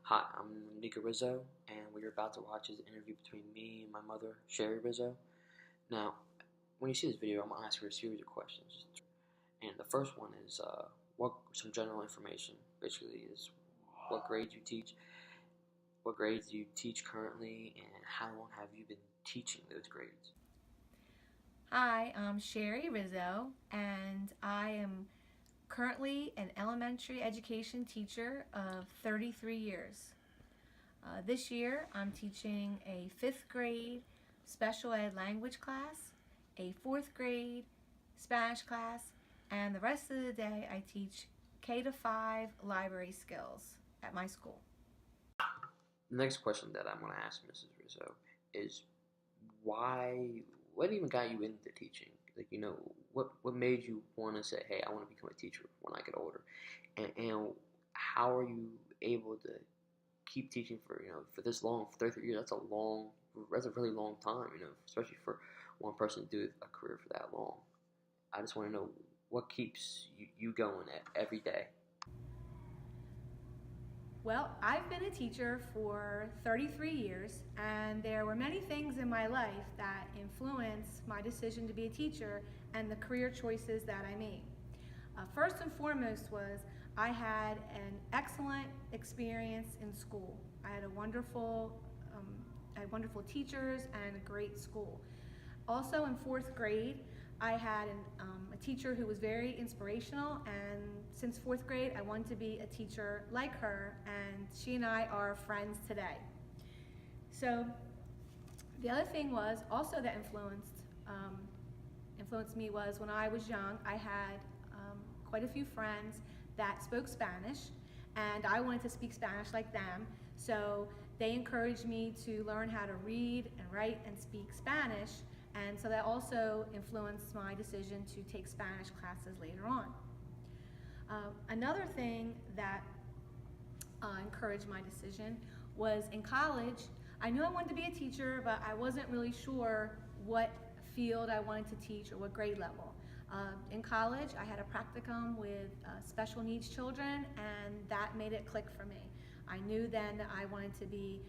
Hi, I'm Nico Rizzo, and what you're about to watch is an interview between me and my mother, Sherry Rizzo. Now, when you see this video, I'm going to ask her a series of questions. And the first one is some general information. Basically, is what grades do you teach currently, and how long have you been teaching those grades? Hi, I'm Sherry Rizzo, and I am currently an elementary education teacher of 33 years. This year, I'm teaching a fifth grade special ed language class, a fourth grade Spanish class, and the rest of the day, I teach K to 5 library skills at my school. The next question that I'm going to ask Mrs. Rizzo is why, what even got you into teaching? What made you want to say, hey, I want to become a teacher when I get older? And how are you able to keep teaching for this long, for 33 years? That's a really long time, especially for one person to do a career for that long. I just want to know what keeps you going every day. Well, I've been a teacher for 33 years, and there were many things in my life that influenced my decision to be a teacher and the career choices that I made. First and foremost was I had an excellent experience in school. I had wonderful teachers and a great school. Also in fourth grade, I had a teacher who was very inspirational, and since fourth grade, I wanted to be a teacher like her, and she and I are friends today. So the other thing was also that influenced me was when I was young, I had quite a few friends that spoke Spanish, and I wanted to speak Spanish like them. So they encouraged me to learn how to read and write and speak Spanish, and so that also influenced my decision to take Spanish classes later on. Another thing that encouraged my decision was in college. I knew I wanted to be a teacher, but I wasn't really sure what field I wanted to teach or what grade level. In college, I had a practicum with special needs children, and that made it click for me. I knew then that I wanted to be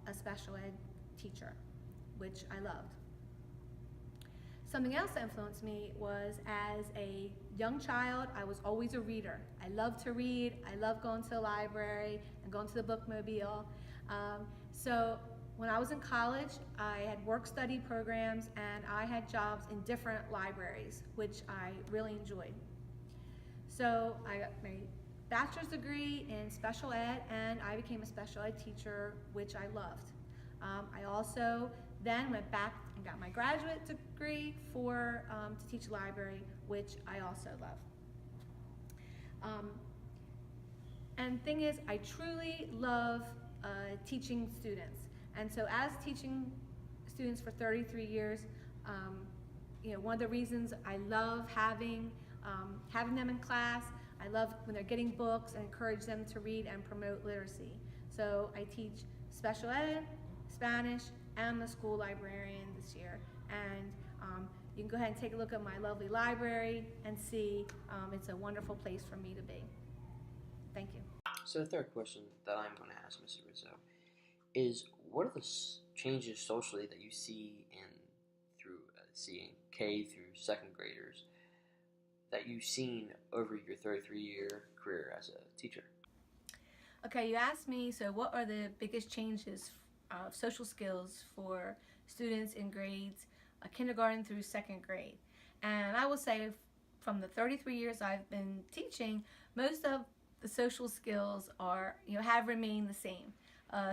a special ed teacher, which I loved. Something else that influenced me was as a young child, I was always a reader. I loved to read. I loved going to the library and going to the bookmobile. So when I was in college, I had work-study programs, and I had jobs in different libraries, which I really enjoyed. So I got my bachelor's degree in special ed, and I became a special ed teacher, which I loved. I also then went back and got my graduate degree to teach library, which I also love. And the thing is, I truly love teaching students. And so as teaching students for 33 years, one of the reasons I love having them in class, I love when they're getting books and encourage them to read and promote literacy. So I teach special ed, Spanish, and the school librarian this year. And you can go ahead and take a look at my lovely library and see it's a wonderful place for me to be. Thank you. So the third question that I'm going to ask Mrs. Rizzo is, what are the changes socially that you see through seeing K through second graders that you've seen over your 33-year career as a teacher? Okay, you asked me, so what are the biggest changes of social skills for students in grades kindergarten through second grade? And I will say from the 33 years I've been teaching, most of the social skills have remained the same.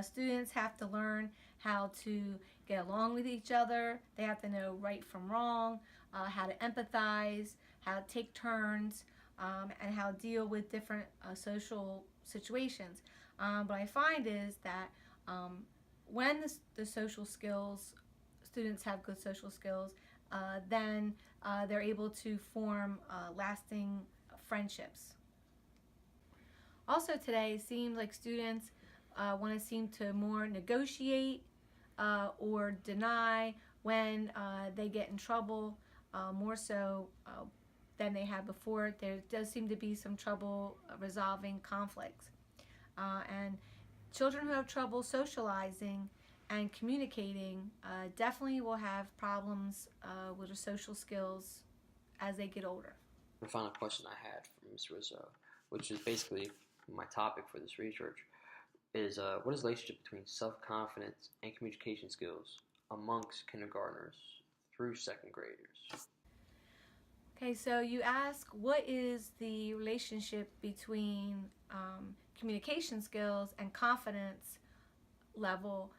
Students have to learn how to get along with each other. They have to know right from wrong, how to empathize, how to take turns, and how to deal with different social situations. What I find is that when the social skills, students have good social skills, then they're able to form lasting friendships. Also today, it seems like students want to seem to more negotiate or deny when they get in trouble, more so than they had before. There does seem to be some trouble resolving conflicts. And Children who have trouble socializing and communicating definitely will have problems with their social skills as they get older. The final question I had for Ms. Rizzo, which is basically my topic for this research, is what is the relationship between self-confidence and communication skills amongst kindergartners through second graders? Okay, so you ask what is the relationship between communication skills and confidence level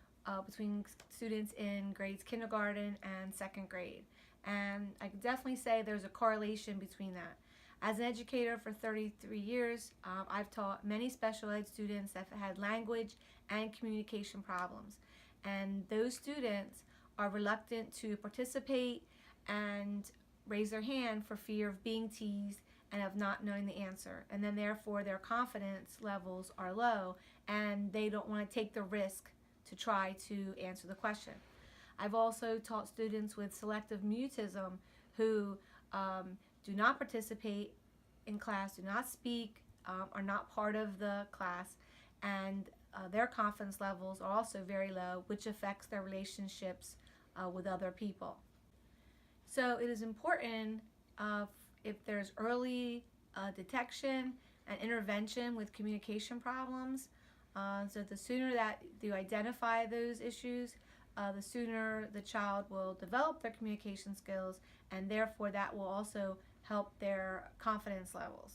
between students in grades kindergarten and second grade. And I can definitely say there's a correlation between that. As an educator for 33 years, I've taught many special ed students that have had language and communication problems. And those students are reluctant to participate and raise their hand for fear of being teased and of not knowing the answer. And then, therefore, their confidence levels are low and they don't want to take the risk to try to answer the question. I've also taught students with selective mutism who do not participate in class, do not speak, are not part of the class, and their confidence levels are also very low, which affects their relationships with other people. So it is important if there's early detection and intervention with communication problems. So the sooner that you identify those issues, the sooner the child will develop their communication skills, and therefore that will also help their confidence levels.